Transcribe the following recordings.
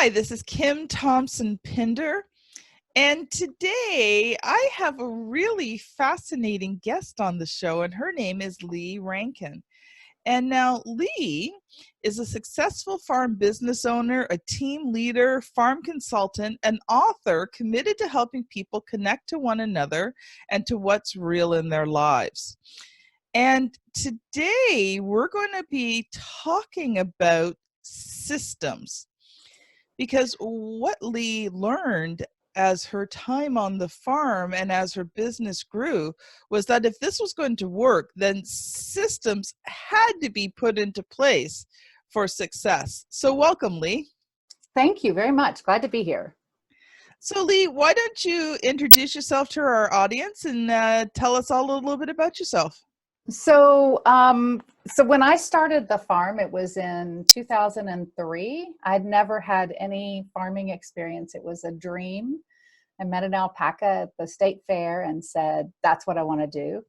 Hi, this is Kim Thompson-Pinder, and today I have a really fascinating guest on the show, and her name is Rankin. And now Lee is a successful farm business owner, a team leader, farm consultant, and author committed to helping people connect to one another and to what's real in their lives. And today we're going to be talking about systems. Because what Lee learned as her time on the farm and as her business grew was that if this was going to work, then systems had to be put into place for success. So welcome, Lee. Thank you very much. Glad to be here. So Lee, why don't you introduce yourself to our audience and tell us all a little bit about yourself? So when I started the farm, it was in 2003. I'd never had any farming experience. It was a dream. I met an alpaca at the state fair and said, that's what I want to do.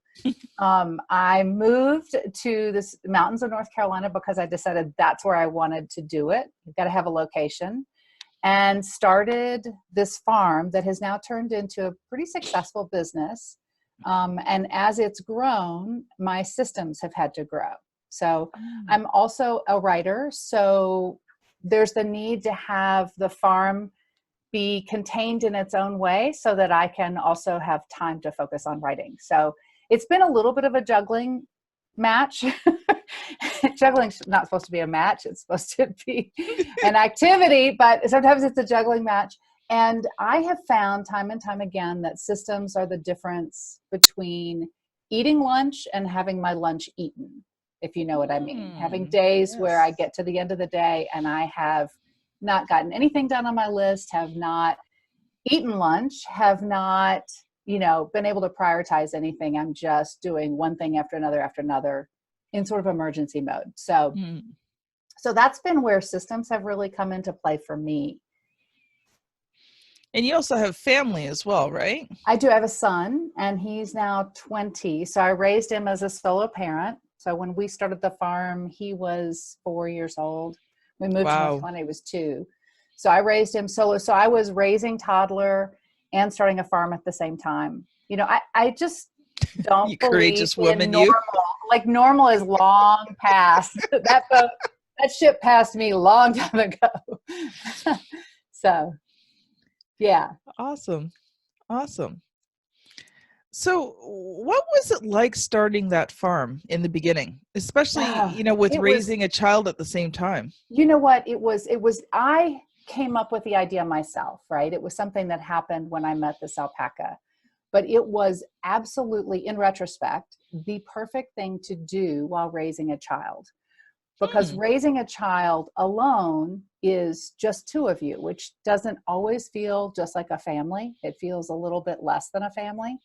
I moved to the mountains of North Carolina because I decided that's where I wanted to do it. You've got to have a location. And started this farm that has now turned into a pretty successful business. And as it's grown, my systems have had to grow. So I'm also a writer. So there's the need to have the farm be contained in its own way so that I can also have time to focus on writing. So it's been a little bit of a juggling match. Juggling's not supposed to be a match. It's supposed to be an activity, but sometimes it's a juggling match. And I have found time and time again that systems are the difference between eating lunch and having my lunch eaten, if you know what I mean. Having days where I get to the end of the day and I have not gotten anything done on my list, have not eaten lunch, have not, been able to prioritize anything. I'm just doing one thing after another in sort of emergency mode. So that's been where systems have really come into play for me. And you also have family as well, right? I do. I have a son, and he's now 20. So I raised him as a solo parent. So when we started the farm, he was 4 years old. We moved to North Carolina, he was 2. So I raised him solo. So I was raising toddler and starting a farm at the same time. I just don't believe in normal. Like normal is long past. That ship passed me a long time ago. So. Yeah. Awesome. So what was it like starting that farm in the beginning, especially, with raising a child at the same time? You know what? I came up with the idea myself, right? It was something that happened when I met this alpaca, but it was absolutely, in retrospect, the perfect thing to do while raising a child. Because raising a child alone is just 2 of you, which doesn't always feel just like a family. It feels a little bit less than a family.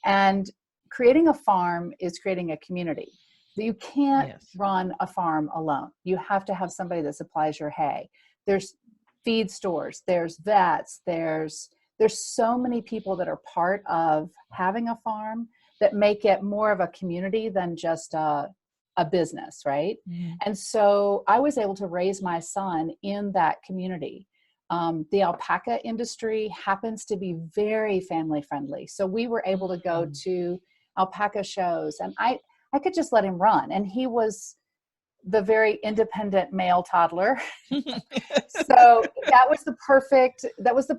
And creating a farm is creating a community. You can't run a farm alone. You have to have somebody that supplies your hay. There's feed stores, there's vets, there's so many people that are part of having a farm that make it more of a community than just a business, right? And so I was able to raise my son in that community. The alpaca industry happens to be very family friendly. So we were able to go to alpaca shows and I could just let him run. And he was the very independent male toddler. So that was the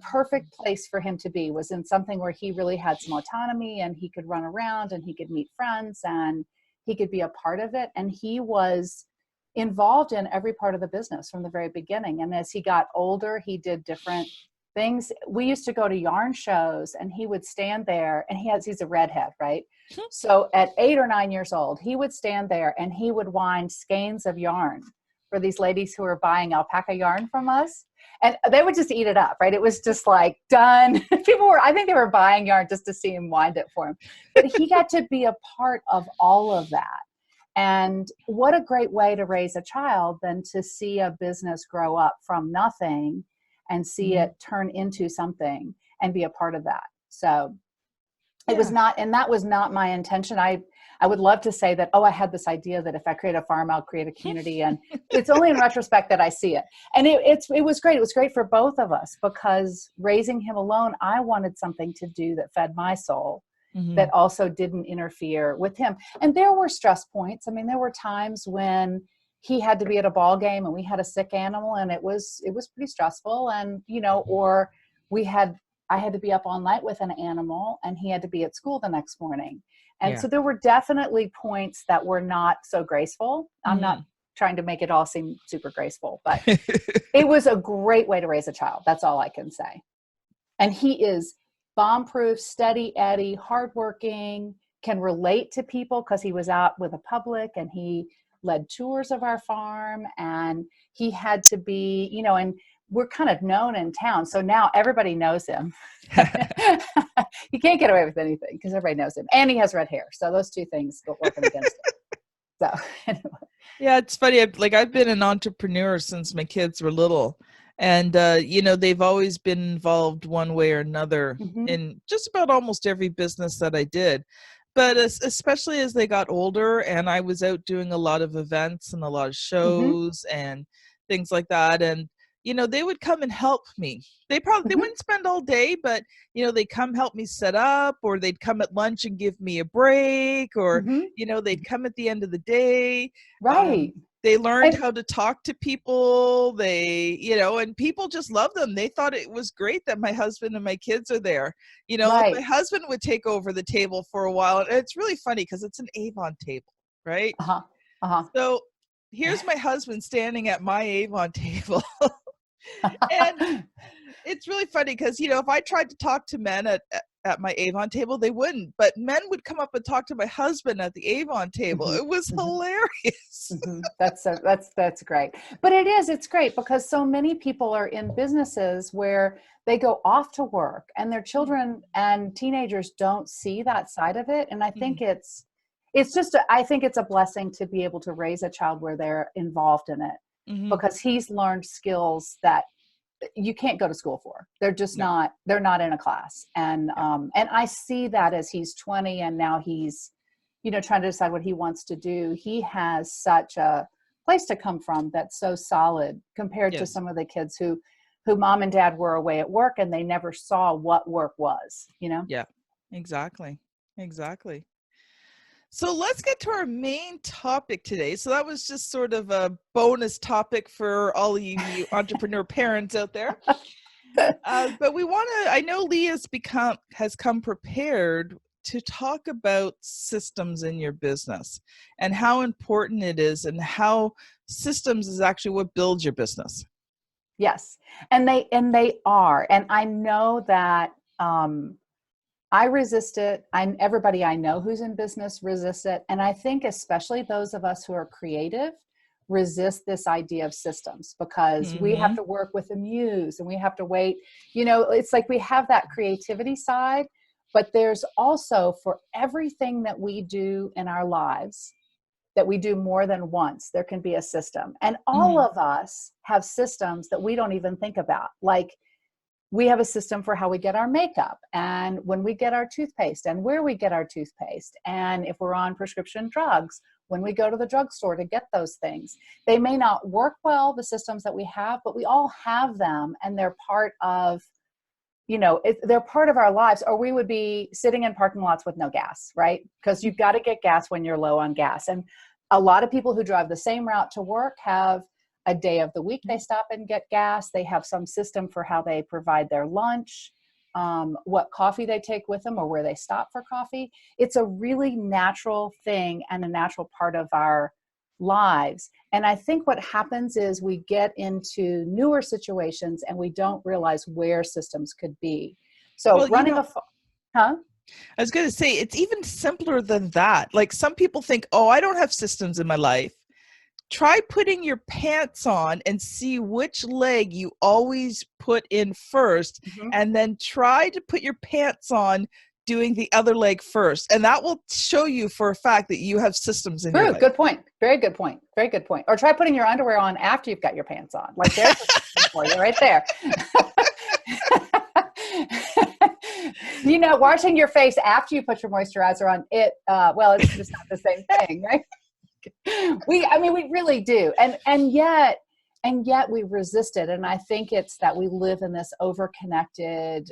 perfect place for him to be, was in something where he really had some autonomy and he could run around and he could meet friends and he could be a part of it. And he was involved in every part of the business from the very beginning. And as he got older, he did different things. We used to go to yarn shows and he would stand there and he's a redhead, right? So at 8 or 9 years old, he would stand there and he would wind skeins of yarn for these ladies who were buying alpaca yarn from us. And they would just eat it up, right? It was just like done. I think they were buying yarn just to see him wind it for him. But he got to be a part of all of that. And what a great way to raise a child than to see a business grow up from nothing and see it turn into something and be a part of that. So It was not, and that was not my intention. I would love to say that, oh, I had this idea that if I create a farm, I'll create a community. And it's only in retrospect that I see it. And it was great. It was great for both of us, because raising him alone, I wanted something to do that fed my soul, that also didn't interfere with him. And there were stress points. I mean, there were times when he had to be at a ball game and we had a sick animal, and it was pretty stressful. And, or I had to be up all night with an animal and he had to be at school the next morning. And so there were definitely points that were not so graceful. I'm not trying to make it all seem super graceful, but it was a great way to raise a child. That's all I can say. And he is bomb-proof, steady Eddie, hardworking, can relate to people because he was out with the public and he led tours of our farm, and he had to be, and we're kind of known in town. So now everybody knows him. He can't get away with anything because everybody knows him. And he has red hair. So those two things go working against him. So anyway. Yeah, it's funny. I've been an entrepreneur since my kids were little. And, they've always been involved one way or another in just about almost every business that I did. But especially as they got older and I was out doing a lot of events and a lot of shows and things like that. And, they would come and help me. They wouldn't spend all day, but, they'd come help me set up, or they'd come at lunch and give me a break, or, they'd come at the end of the day. Right. They learned how to talk to people. They, and people just love them. They thought it was great that my husband and my kids are there. My husband would take over the table for a while. And it's really funny because it's an Avon table, right? So here's my husband standing at my Avon table. And it's really funny because, if I tried to talk to men at my Avon table, they wouldn't. But men would come up and talk to my husband at the Avon table. It was hilarious. That's great. But it's great because so many people are in businesses where they go off to work and their children and teenagers don't see that side of it. And I think I think it's a blessing to be able to raise a child where they're involved in it. Because he's learned skills that you can't go to school for. They're just they're not in a class. And I see that as he's 20 and now he's, trying to decide what he wants to do. He has such a place to come from that's so solid compared to some of the kids who mom and dad were away at work and they never saw what work was, Yeah, exactly. So let's get to our main topic today. So that was just sort of a bonus topic for all of you entrepreneur parents out there. But I know Lee has come prepared to talk about systems in your business and how important it is and how systems is actually what builds your business. Yes. And they are. And I know that, I resist it. Everybody I know who's in business resists it. And I think especially those of us who are creative resist this idea of systems because we have to work with the muse and we have to wait. It's like we have that creativity side, but there's also for everything that we do in our lives that we do more than once, there can be a system. And all of us have systems that we don't even think about. Like, we have a system for how we get our makeup and when we get our toothpaste and where we get our toothpaste. And if we're on prescription drugs, when we go to the drugstore to get those things, they may not work well, the systems that we have, but we all have them and they're part of, they're part of our lives, or we would be sitting in parking lots with no gas, right? Because you've got to get gas when you're low on gas. And a lot of people who drive the same route to work have a day of the week they stop and get gas. They have some system for how they provide their lunch, what coffee they take with them or where they stop for coffee. It's a really natural thing and a natural part of our lives. And I think what happens is we get into newer situations and we don't realize where systems could be. So I was going to say, it's even simpler than that. Like some people think, oh, I don't have systems in my life. Try putting your pants on and see which leg you always put in first, and then try to put your pants on doing the other leg first. And that will show you for a fact that you have systems in your life. Good point. Very good point. Very good point. Or try putting your underwear on after you've got your pants on. Like there's a system for you right there. You know, washing your face after you put your moisturizer on, well, it's just not the same thing, right? We really do. And yet we resist it. And I think it's that we live in this overconnected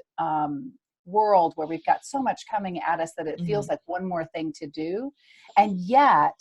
world where we've got so much coming at us that it feels like one more thing to do. And yet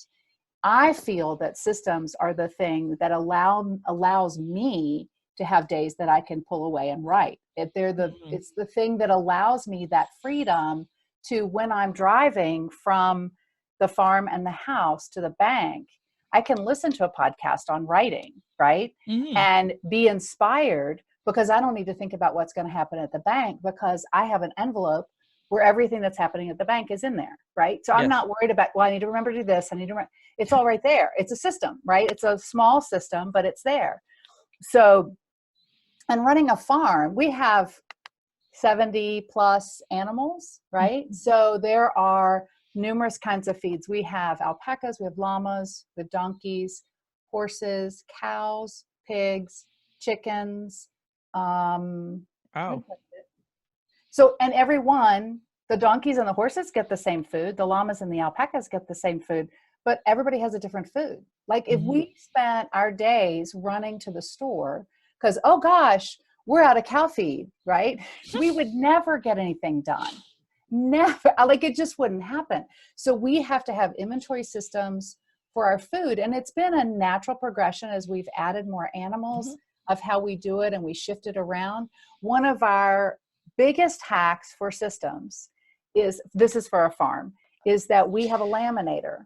I feel that systems are the thing that allows me to have days that I can pull away and write. It's the thing that allows me that freedom to, when I'm driving from the farm and the house to the bank, I can listen to a podcast on writing, right? And be inspired, because I don't need to think about what's going to happen at the bank, because I have an envelope where everything that's happening at the bank is in there, right? So I'm not worried about, well, I need to remember to do this. It's all right there. It's a system, right? It's a small system, but it's there. So, and running a farm, we have 70 plus animals, right? So there are numerous kinds of feeds. We have alpacas, we have llamas, we have donkeys, horses, cows, pigs, chickens. So, and the donkeys and the horses get the same food. The llamas and the alpacas get the same food, but everybody has a different food. Like if we spent our days running to the store because, oh gosh, we're out of cow feed, right? We would never get anything done. Never. Like it just wouldn't happen. So we have to have inventory systems for our food. And it's been a natural progression as we've added more animals of how we do it and we shift it around. One of our biggest hacks for systems this is for a farm, is that we have a laminator.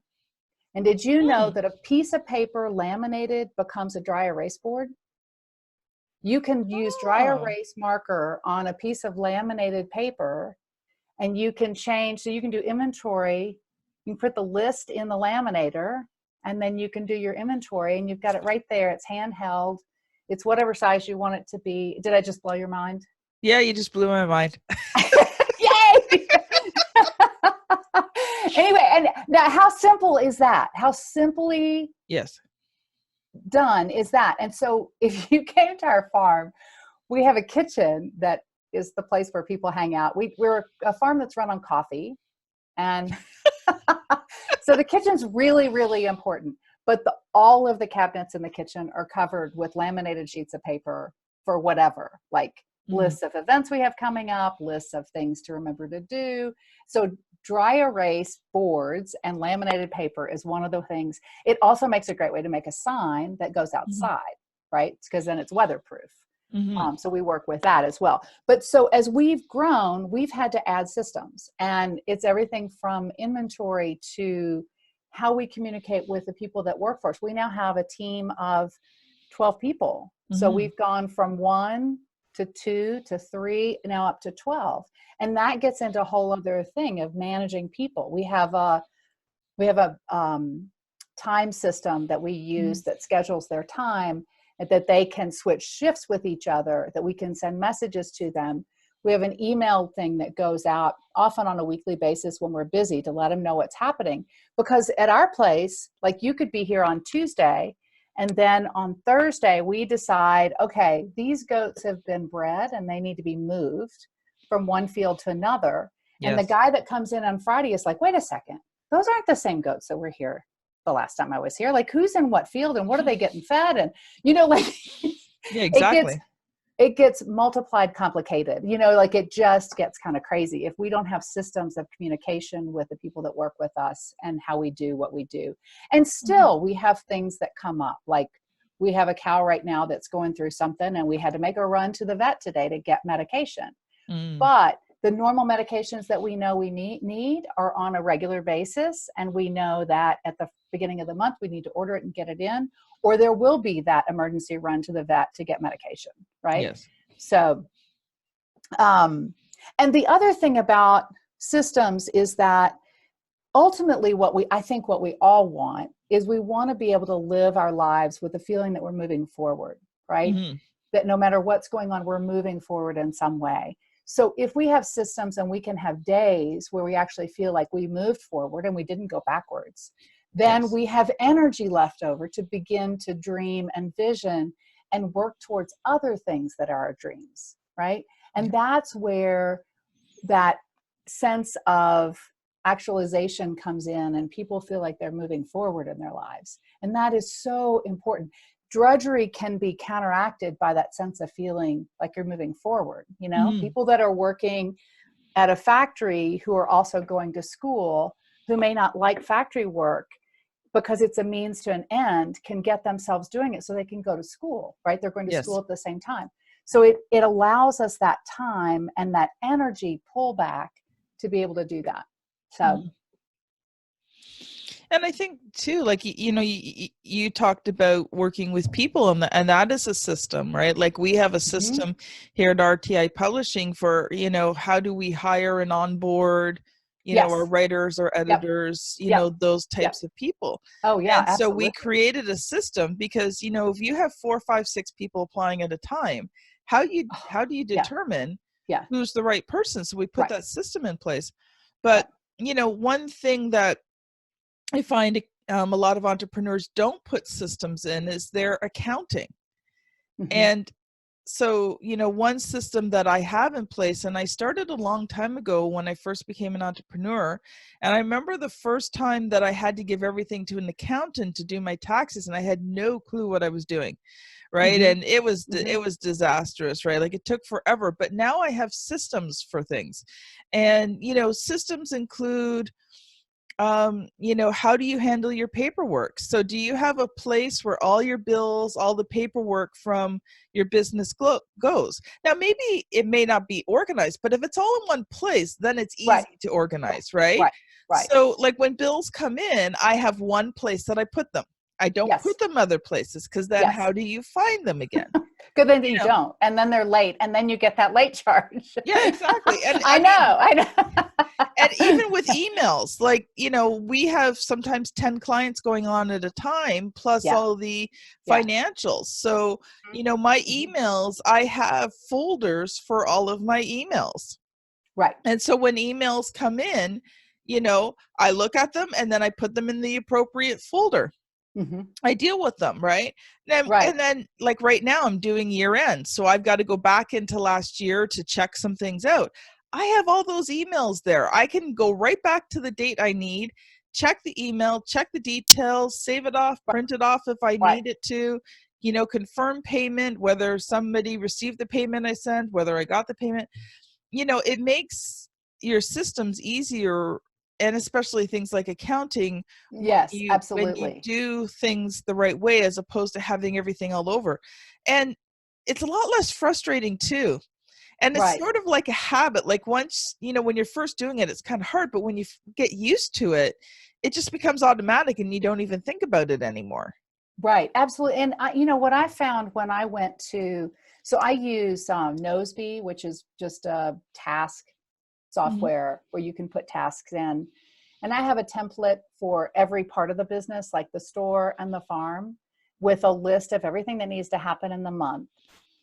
And did you know that a piece of paper laminated becomes a dry erase board? You can use dry erase marker on a piece of laminated paper, and you can change, so you can do inventory. You can put the list in the laminator, and then you can do your inventory, and you've got it right there. It's handheld. It's whatever size you want it to be. Did I just blow your mind? Yeah, you just blew my mind. Yay! Anyway, and now how simple is that? How simply done is that? And so if you came to our farm, we have a kitchen that is the place where people hang out. We're a farm that's run on coffee. And so the kitchen's really, really important. But all of the cabinets in the kitchen are covered with laminated sheets of paper for whatever, like lists of events we have coming up, lists of things to remember to do. So dry erase boards and laminated paper is one of the things. It also makes a great way to make a sign that goes outside, right? Because then it's weatherproof. So we work with that as well. But so as we've grown, we've had to add systems, and it's everything from inventory to how we communicate with the people that work for us. We now have a team of 12 people. So we've gone from 1 to 2 to 3, now up to 12. And that gets into a whole other thing of managing people. We have a time system that we use that schedules their time, and that they can switch shifts with each other, that we can send messages to them. We have an email thing that goes out often on a weekly basis when we're busy to let them know what's happening. Because at our place, like you could be here on Tuesday, and then on Thursday, we decide, okay, these goats have been bred and they need to be moved from one field to another. And the guy that comes in on Friday is like, wait a second, those aren't the same goats that were here the last time I was here. Like, who's in what field and what are they getting fed? And, like, exactly. It gets multiplied complicated, like it just gets kind of crazy if we don't have systems of communication with the people that work with us and how we do what we do. And still we have things that come up. Like we have a cow right now that's going through something, and we had to make a run to the vet today to get medication. But the normal medications that we know we need are on a regular basis. And we know that at the beginning of the month, we need to order it and get it in, or there will be that emergency run to the vet to get medication, right? Yes. So, and the other thing about systems is that ultimately I think what we all want is we want to be able to live our lives with the feeling that we're moving forward, right? That no matter what's going on, we're moving forward in some way. So if we have systems and we can have days where we actually feel like we moved forward and we didn't go backwards, then we have energy left over to begin to dream and vision and work towards other things that are our dreams, right? And that's where that sense of actualization comes in and people feel like they're moving forward in their lives. And that is so important. Drudgery can be counteracted by that sense of feeling like you're moving forward. You know, people that are working at a factory who are also going to school, who may not like factory work because it's a means to an end, can get themselves doing it so they can go to school, right? They're going to school at the same time. So it allows us that time and that energy pullback to be able to do that. So. And I think too, like, you talked about working with people, and that is a system, right? Like we have a system here at RTI Publishing for, how do we hire and onboard, our writers or editors, those types of people. Oh yeah, and absolutely. So we created a system because, if you have 4, 5, 6 people applying at a time, how do you determine who's the right person? So we put that system in place. But, one thing that I find a lot of entrepreneurs don't put systems in is their accounting. And so, one system that I have in place, and I started a long time ago when I first became an entrepreneur. And I remember the first time that I had to give everything to an accountant to do my taxes, and I had no clue what I was doing. Right. And it was disastrous, right? Like it took forever. But now I have systems for things. And, systems include, how do you handle your paperwork? So do you have a place where all your bills, all the paperwork from your business goes? Now, maybe it may not be organized, but if it's all in one place, then it's easy to organize, right? Right. So like when bills come in, I have one place that I put them. I don't put them other places, because then how do you find them again? Good, then you don't. And then they're late, and then you get that late charge. Yeah, exactly. And I know. And even with emails, like, we have sometimes 10 clients going on at a time, plus all the financials. So, my emails, I have folders for all of my emails. Right. And so when emails come in, I look at them and then I put them in the appropriate folder. I deal with them, right? And then like right now I'm doing year end. So I've got to go back into last year to check some things out. I have all those emails there. I can go right back to the date I need, check the email, check the details, save it off, print it off if I need it to, confirm payment, whether somebody received the payment I sent, whether I got the payment. It makes your systems easier. And especially things like accounting, absolutely. when you do things the right way, as opposed to having everything all over. And it's a lot less frustrating too. And it's sort of like a habit. Like once, when you're first doing it, it's kind of hard, but when you get used to it, it just becomes automatic and you don't even think about it anymore. Right. Absolutely. And what I found when I went to, so I use Noseby, which is just a task software where you can put tasks in. And I have a template for every part of the business, like the store and the farm, with a list of everything that needs to happen in the month.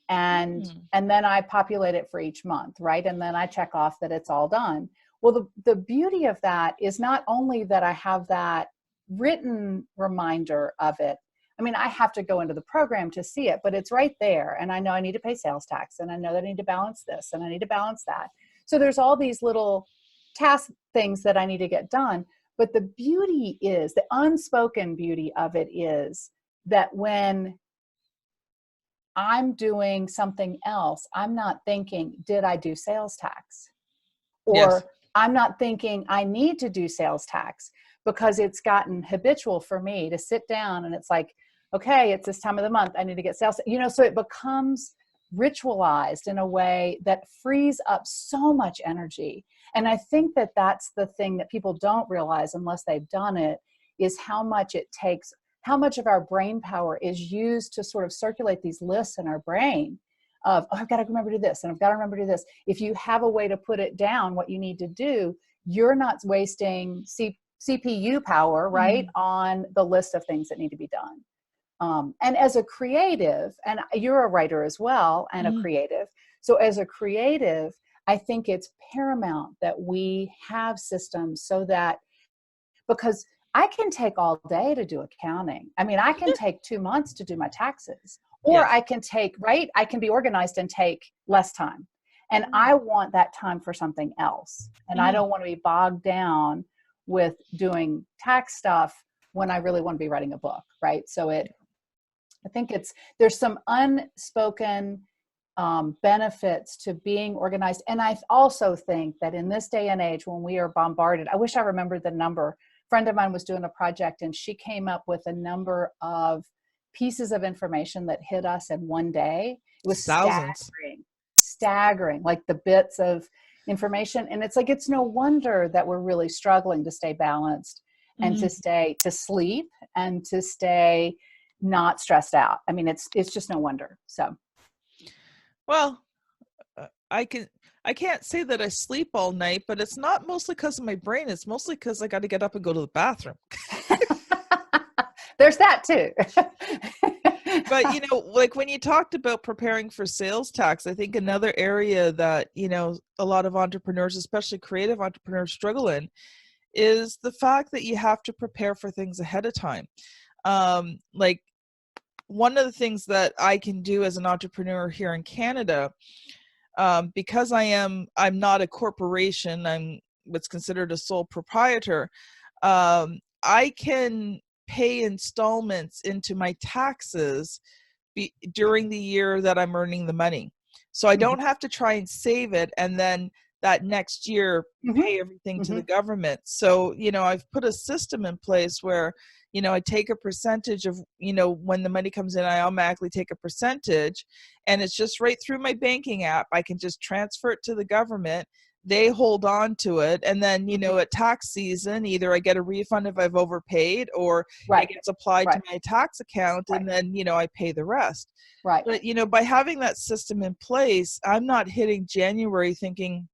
And then I populate it for each month, right? And then I check off that it's all done. Well, the beauty of that is not only that I have that written reminder of it. I mean, I have to go into the program to see it, but it's right there. And I know I need to pay sales tax, and I know that I need to balance this, and I need to balance that. So there's all these little task things that I need to get done. But the beauty is, the unspoken beauty of it is that when I'm doing something else, I'm not thinking, did I do sales tax? Or I'm not thinking I need to do sales tax, because it's gotten habitual for me to sit down and it's like, okay, it's this time of the month, I need to get sales. So it becomes ritualized in a way that frees up so much energy. And I think that that's the thing that people don't realize unless they've done it, is how much it takes, how much of our brain power is used to sort of circulate these lists in our brain of, oh, I've got to remember to do this, and I've got to remember to do this. If you have a way to put it down, what you need to do, you're not wasting CPU power, right, on the list of things that need to be done. And as a creative, and you're a writer as well, and a creative. So as a creative, I think it's paramount that we have systems so that, because I can take all day to do accounting. I mean, I can take 2 months to do my taxes, or I can take, I can be organized and take less time. And I want that time for something else. And I don't want to be bogged down with doing tax stuff when I really want to be writing a book, right? So I think there's some unspoken benefits to being organized. And I also think that in this day and age, when we are bombarded, I wish I remembered the number. A friend of mine was doing a project and she came up with a number of pieces of information that hit us in one day. It was thousands. Staggering, like the bits of information. And it's like, it's no wonder that we're really struggling to stay balanced and to sleep and to stay not stressed out. I mean, it's just no wonder. So. Well, I can't say that I sleep all night, but it's not mostly because of my brain. It's mostly because I got to get up and go to the bathroom. There's that too. But, you know, like when you talked about preparing for sales tax, I think another area that, you know, a lot of entrepreneurs, especially creative entrepreneurs, struggle in is the fact that you have to prepare for things ahead of time. Like one of the things that I can do as an entrepreneur here in Canada, because I'm not a corporation, I'm what's considered a sole proprietor, I can pay installments into my taxes during the year that I'm earning the money. So I don't have to try and save it and then that next year pay everything to the government. So, you know, I've put a system in place where, you know, I take a percentage of, you know, when the money comes in, I automatically take a percentage and it's just right through my banking app. I can just transfer it to the government. They hold on to it. And then, you know, at tax season, either I get a refund if I've overpaid or it gets applied to my tax account and then, you know, I pay the rest. Right. But, you know, by having that system in place, I'm not hitting January thinking,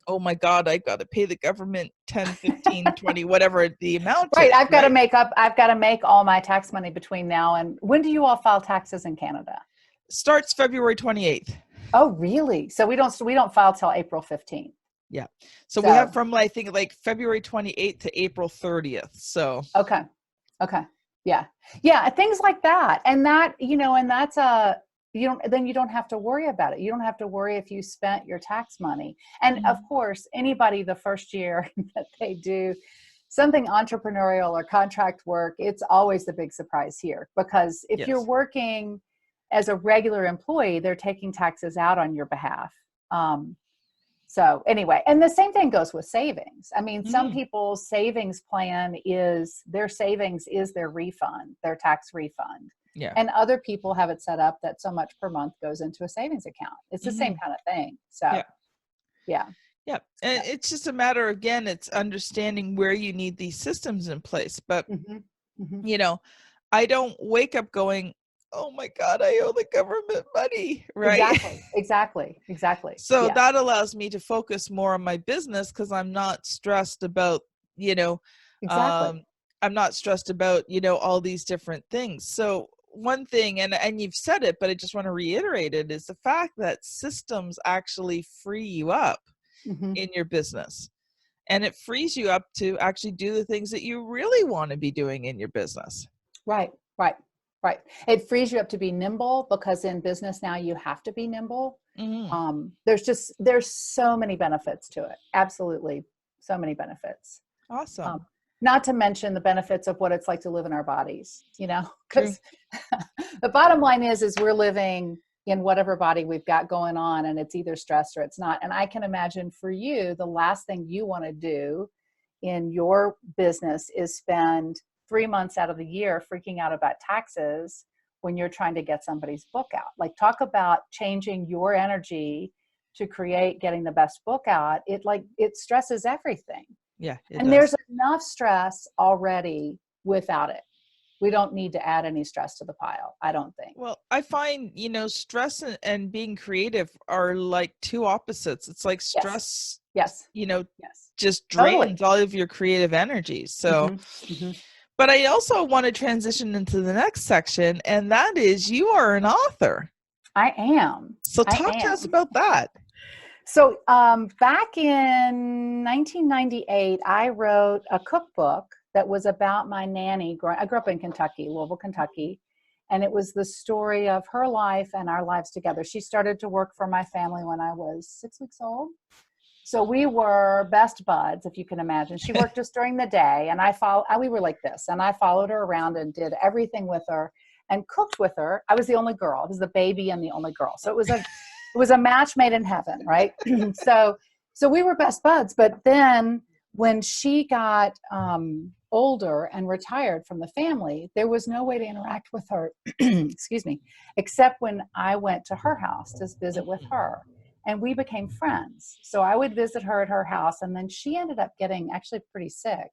oh my God, I've got to pay the government 10, 15, 20, whatever the amount is. I've got to make all my tax money between now and when do you all file taxes in Canada? Starts February 28th. Oh, really? So we don't file till April 15th. Yeah. So we have from, I think, like February 28th to April 30th. So. Okay. Yeah. Yeah. Things like that. And that, you know, and that's you don't have to worry about it. You don't have to worry if you spent your tax money. And of course, anybody the first year that they do something entrepreneurial or contract work, it's always the big surprise here because if you're working as a regular employee, they're taking taxes out on your behalf. So anyway, and the same thing goes with savings. I mean, some people's savings plan is their savings is their refund, their tax refund. Yeah. And other people have it set up that so much per month goes into a savings account. It's the same kind of thing. So, yeah. And it's just a matter, again, it's understanding where you need these systems in place. But, you know, I don't wake up going, oh my God, I owe the government money, right? Exactly. So that allows me to focus more on my business because I'm not stressed about, you know, I'm not stressed about, you know, all these different things. So one thing, and you've said it, but I just want to reiterate it, is the fact that systems actually free you up in your business. And it frees you up to actually do the things that you really want to be doing in your business. Right. It frees you up to be nimble because in business now you have to be nimble. There's so many benefits to it. Absolutely. So many benefits. Awesome. Not to mention the benefits of what it's like to live in our bodies, you know, because the bottom line is we're living in whatever body we've got going on and it's either stressed or it's not. And I can imagine for you, the last thing you want to do in your business is spend 3 months out of the year freaking out about taxes when you're trying to get somebody's book out. Like, talk about changing your energy to create getting the best book out. It stresses everything. Yeah. And there's enough stress already without it. We don't need to add any stress to the pile, I don't think. Well, I find, you know, stress and being creative are like two opposites. It's like stress, you know, just drains all of your creative energy. So, but I also want to transition into the next section, and that is you are an author. I am. So talk to us about that. So back in 1998, I wrote a cookbook that was about my nanny. I grew up in Kentucky, Louisville, Kentucky. And it was the story of her life and our lives together. She started to work for my family when I was 6 weeks old. So we were best buds, if you can imagine. She worked just during the day, and we were like this, and I followed her around and did everything with her and cooked with her. I was the only girl. I was the baby and the only girl. So it was a match made in heaven, right? So we were best buds. But then when she got older and retired from the family, there was no way to interact with her, excuse me, except when I went to her house to visit with her. And we became friends. So I would visit her at her house, and then she ended up getting actually pretty sick.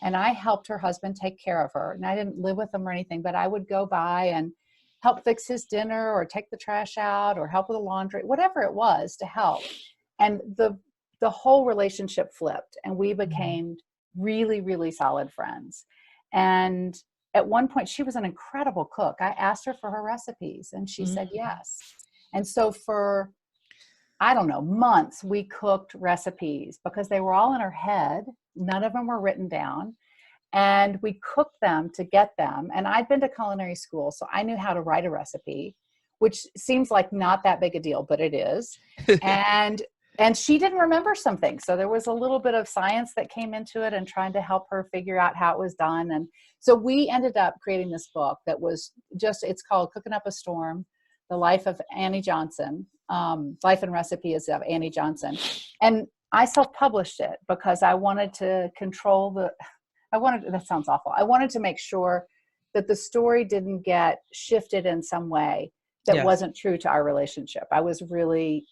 And I helped her husband take care of her. And I didn't live with him or anything, but I would go by and help fix his dinner or take the trash out or help with the laundry, whatever it was to help. And the whole relationship flipped, and we became really, really solid friends. And at one point, she was an incredible cook. I asked her for her recipes, and she said yes. And so for, I don't know, months, we cooked recipes because they were all in her head. None of them were written down. And we cooked them to get them. And I'd been to culinary school, so I knew how to write a recipe, which seems like not that big a deal, but it is. And she didn't remember something. So there was a little bit of science that came into it and trying to help her figure out how it was done. And so we ended up creating this book that was it's called Cooking Up a Storm, The Life of Annie Johnson. Life and Recipes of Annie Johnson. And I self-published it because I wanted to control that sounds awful. I wanted to make sure that the story didn't get shifted in some way that wasn't true to our relationship. I was really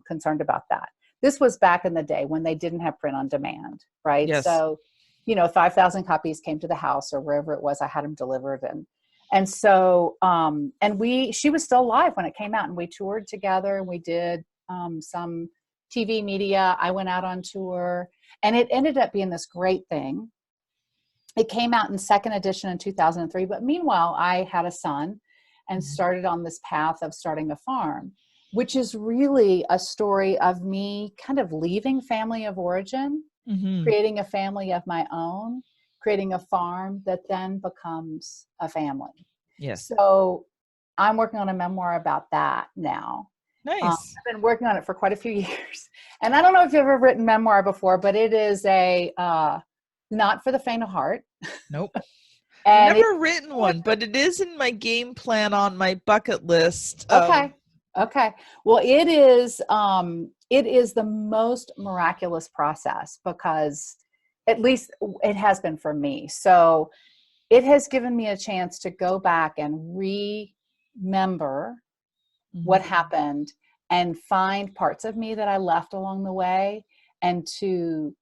concerned about that. This was back in the day when they didn't have print on demand, right? Yes. So, 5,000 copies came to the house or wherever it was, I had them delivered. And so, she was still alive when it came out, and we toured together, and we did some TV media. I went out on tour, and it ended up being this great thing. It came out in second edition in 2003, but meanwhile, I had a son and started on this path of starting a farm, which is really a story of me kind of leaving family of origin, creating a family of my own, creating a farm that then becomes a family. Yes. So I'm working on a memoir about that now. Nice. I've been working on it for quite a few years. And I don't know if you've ever written memoir before, but it is not for the faint of heart. Nope. And I've never written one, but it is in my game plan on my bucket list. Okay. Well, it is the most miraculous process because at least it has been for me. So it has given me a chance to go back and remember what happened and find parts of me that I left along the way and to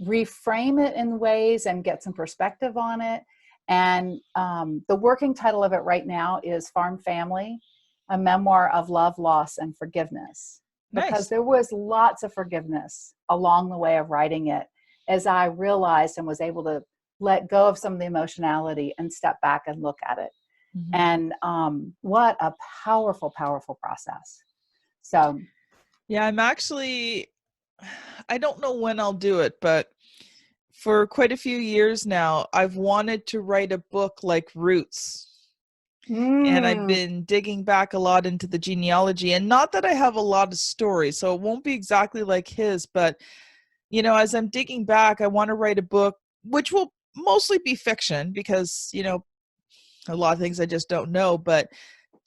reframe it in ways and get some perspective on it. And the working title of it right now is Farm Family, a memoir of love, loss, and forgiveness. Because there was lots of forgiveness along the way of writing it as I realized and was able to let go of some of the emotionality and step back and look at it. And what a powerful, powerful process. So, yeah, I don't know when I'll do it, but for quite a few years now, I've wanted to write a book like Roots. And I've been digging back a lot into the genealogy, and not that I have a lot of stories, so it won't be exactly like his, but as I'm digging back, I want to write a book, which will mostly be fiction because, a lot of things I just don't know, but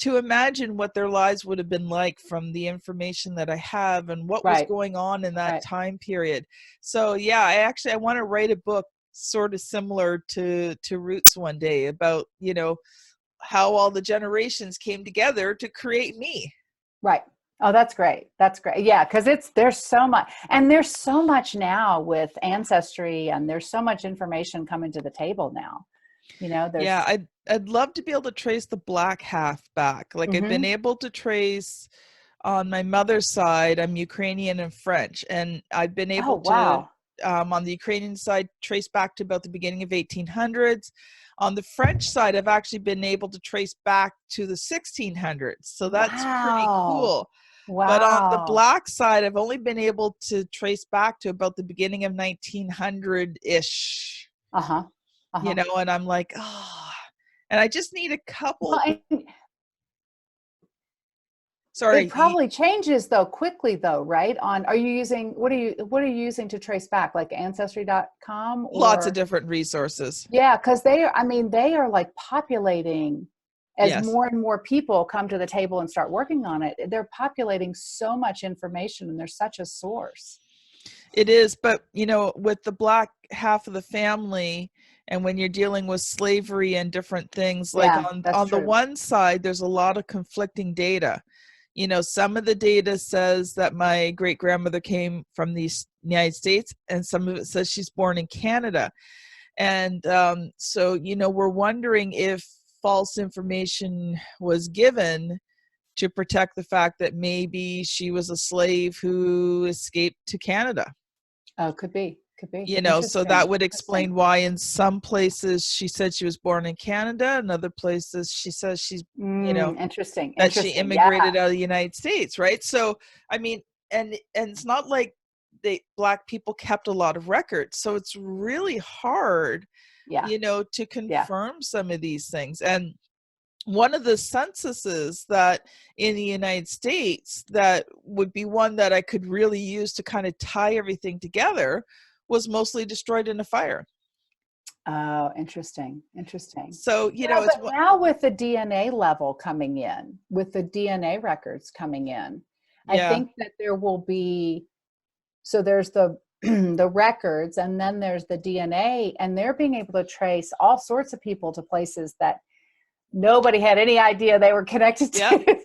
to imagine what their lives would have been like from the information that I have and what was going on in that time period. So yeah, I want to write a book sort of similar to Roots one day about, how all the generations came together to create me. Right. Oh, that's great. That's great. Yeah. Cause there's so much now with Ancestry, and there's so much information coming to the table now. I'd love to be able to trace the black half back. Like I've been able to trace on my mother's side, I'm Ukrainian and French, and I've been able to, on the Ukrainian side, trace back to about the beginning of 1800s. On the French side, I've actually been able to trace back to the 1600s. So that's pretty cool. Wow. But on the black side, I've only been able to trace back to about the beginning of 1900-ish. And I'm like, and I just need a couple. Well, It probably changes though quickly though, right? Are you using, what are you using to trace back, like Ancestry.com Lots of or? different resources. Yeah, because they are like populating as Yes. more and more people come to the table and start working on it. They're populating so much information and they're such a source. It is, but with the Black half of the family, and when you're dealing with slavery and different things, like Yeah, that's on the true. one side, there's a lot of conflicting data. Some of the data says that my great grandmother came from the United States, and some of it says she's born in Canada. And so, we're wondering if false information was given to protect the fact that maybe she was a slave who escaped to Canada. Oh, could be. So that would explain why in some places she said she was born in Canada, in other places she says she's, interesting. that she immigrated out of the United States, right? So, I mean, and it's not like Black people kept a lot of records, so it's really hard, to confirm some of these things. And one of the censuses that in the United States that would be one that I could really use to kind of tie everything together was mostly destroyed in a fire. Oh, interesting. So, but now with the DNA level coming in, with the DNA records coming in, I think that there will be, so there's the the records, and then there's the DNA, and they're being able to trace all sorts of people to places that nobody had any idea they were connected to.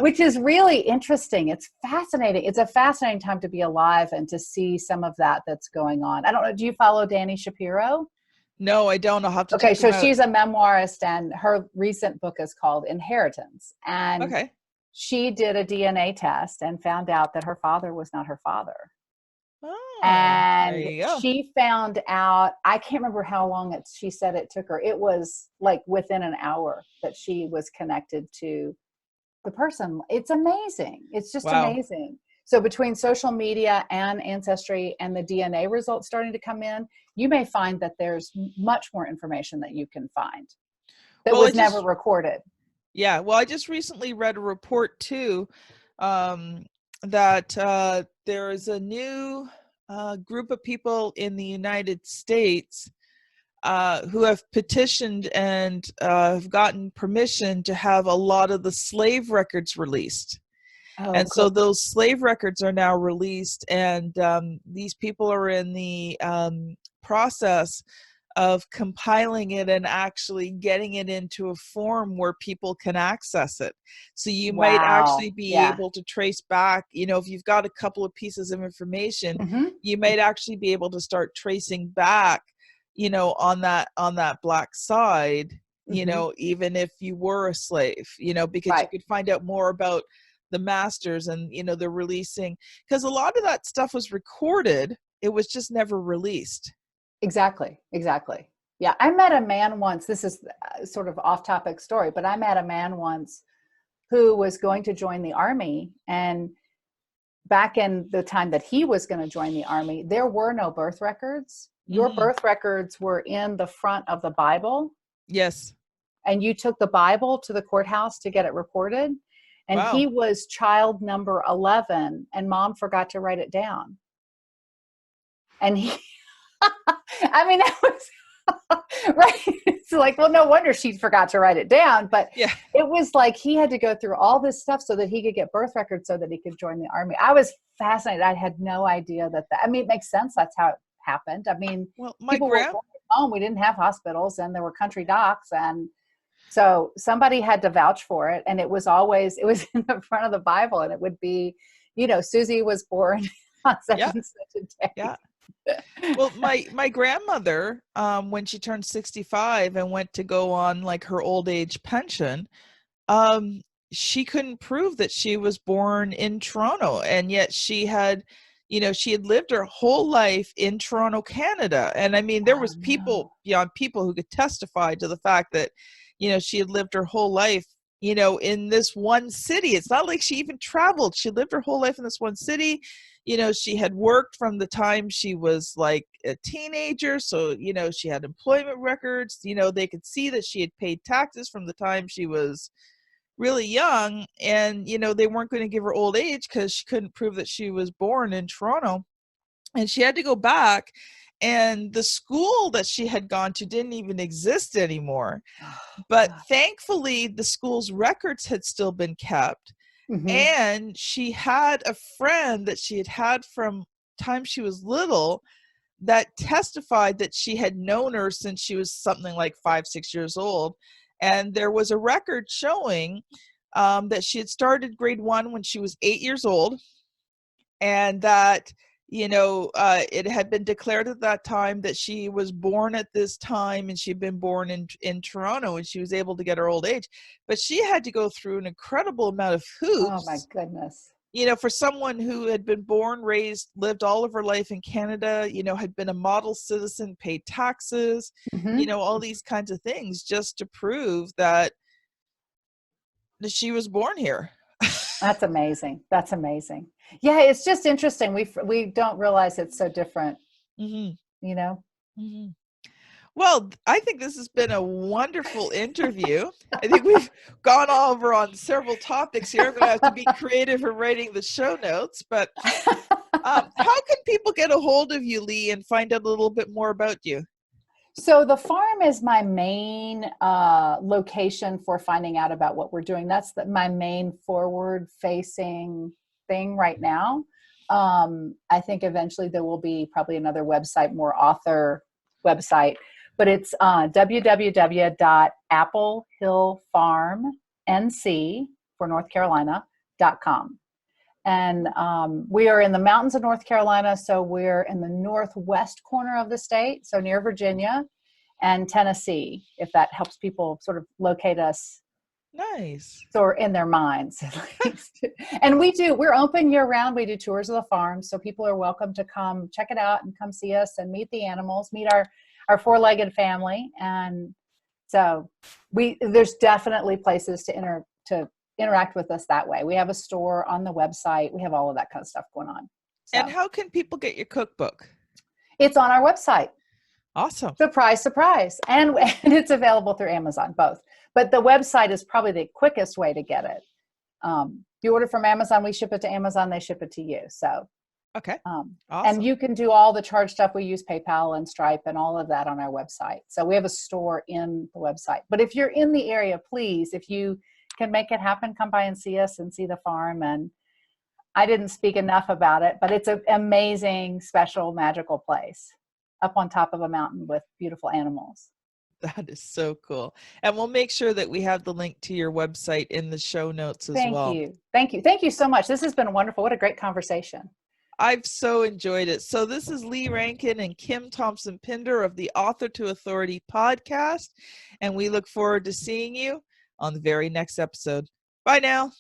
Which is really interesting. It's fascinating. It's a fascinating time to be alive and to see some of that that's going on. I don't know. Do you follow Dani Shapiro? No, I don't. I'll have to. Okay, so she's a memoirist, and her recent book is called Inheritance. And she did a DNA test and found out that her father was not her father. Oh, and she found out, I can't remember how long she said it took her. It was like within an hour that she was connected to the person. It's amazing. It's just amazing. So between social media and Ancestry and the DNA results starting to come in, you may find that there's much more information that you can find that was never recorded. Yeah. Well, I just recently read a report too, that there is a new group of people in the United States who have petitioned and have gotten permission to have a lot of the slave records released. And so those slave records are now released, and these people are in the process of compiling it and actually getting it into a form where people can access it. So you might actually be able to trace back, if you've got a couple of pieces of information, you might actually be able to start tracing back, on that Black side, even if you were a slave, because you could find out more about the masters, and they're releasing, because a lot of that stuff was recorded, it was just never released. Exactly. Yeah, I met a man once, this is sort of off topic story, but I met a man once who was going to join the army, and back in the time that he was going to join the army, there were no birth records. Your birth records were in the front of the Bible. Yes. And you took the Bible to the courthouse to get it recorded. And he was child number 11, and mom forgot to write it down. And he, I mean, that was right. It's like, well, no wonder she forgot to write it down. But it was like he had to go through all this stuff so that he could get birth records so that he could join the army. I was fascinated. I had no idea that, I mean, it makes sense. That's how it happened. I mean, people were born at home. We didn't have hospitals, and there were country docks, and so somebody had to vouch for it. And it was in the front of the Bible, and it would be, Susie was born on such and such a day. Yeah. Well, my grandmother, when she turned 65 and went to go on like her old age pension, she couldn't prove that she was born in Toronto, and yet she had lived her whole life in Toronto, Canada. And I mean, there was people beyond people who could testify to the fact that she had lived her whole life in this one city. It's not like she even traveled. She lived her whole life in this one city. She had worked from the time she was like a teenager. So, she had employment records. They could see that she had paid taxes from the time she was, really young, and they weren't going to give her old age because she couldn't prove that she was born in Toronto, and she had to go back, and the school that she had gone to didn't even exist anymore. But thankfully the school's records had still been kept. And she had a friend that she had had from time she was little that testified that she had known her since she was something like 5-6 years old. And there was a record showing that she had started grade 1 when she was 8 years old, and that it had been declared at that time that she was born at this time, and she'd been born in Toronto, and she was able to get her old age. But she had to go through an incredible amount of hoops. Oh my goodness. For someone who had been born, raised, lived all of her life in Canada, had been a model citizen, paid taxes, all these kinds of things, just to prove that she was born here. That's amazing. That's amazing. Yeah, it's just interesting. We don't realize it's so different. Well, I think this has been a wonderful interview. I think we've gone over on several topics here. I'm going to have to be creative in writing the show notes. But how can people get a hold of you, Lee, and find out a little bit more about you? So the farm is my main location for finding out about what we're doing. That's my main forward-facing thing right now. I think eventually there will be probably another website, more author website. But it's www.applehillfarmnc for North Carolina.com. And we are in the mountains of North Carolina, so we're in the northwest corner of the state, so near Virginia and Tennessee, if that helps people sort of locate us. Nice. Or in their minds, at least. And we're open year round. We do tours of the farm, so people are welcome to come check it out and come see us and meet the animals, meet our four-legged family. And so there's definitely places to interact with us that way. We have a store on the website. We have all of that kind of stuff going on. So. And how can people get your cookbook? It's on our website. Awesome. Surprise, surprise. And it's available through Amazon, both. But the website is probably the quickest way to get it. If you order from Amazon, we ship it to Amazon, they ship it to you. So, okay. Awesome. And you can do all the charge stuff. We use PayPal and Stripe and all of that on our website. So we have a store in the website. But if you're in the area, please, if you can make it happen, come by and see us and see the farm. And I didn't speak enough about it, but it's an amazing, special, magical place up on top of a mountain with beautiful animals. That is so cool. And we'll make sure that we have the link to your website in the show notes as well. Thank you. Thank you so much. This has been wonderful. What a great conversation. I've so enjoyed it. So this is Lee Rankin and Kim Thompson-Pinder of the Author to Authority podcast. And we look forward to seeing you on the very next episode. Bye now.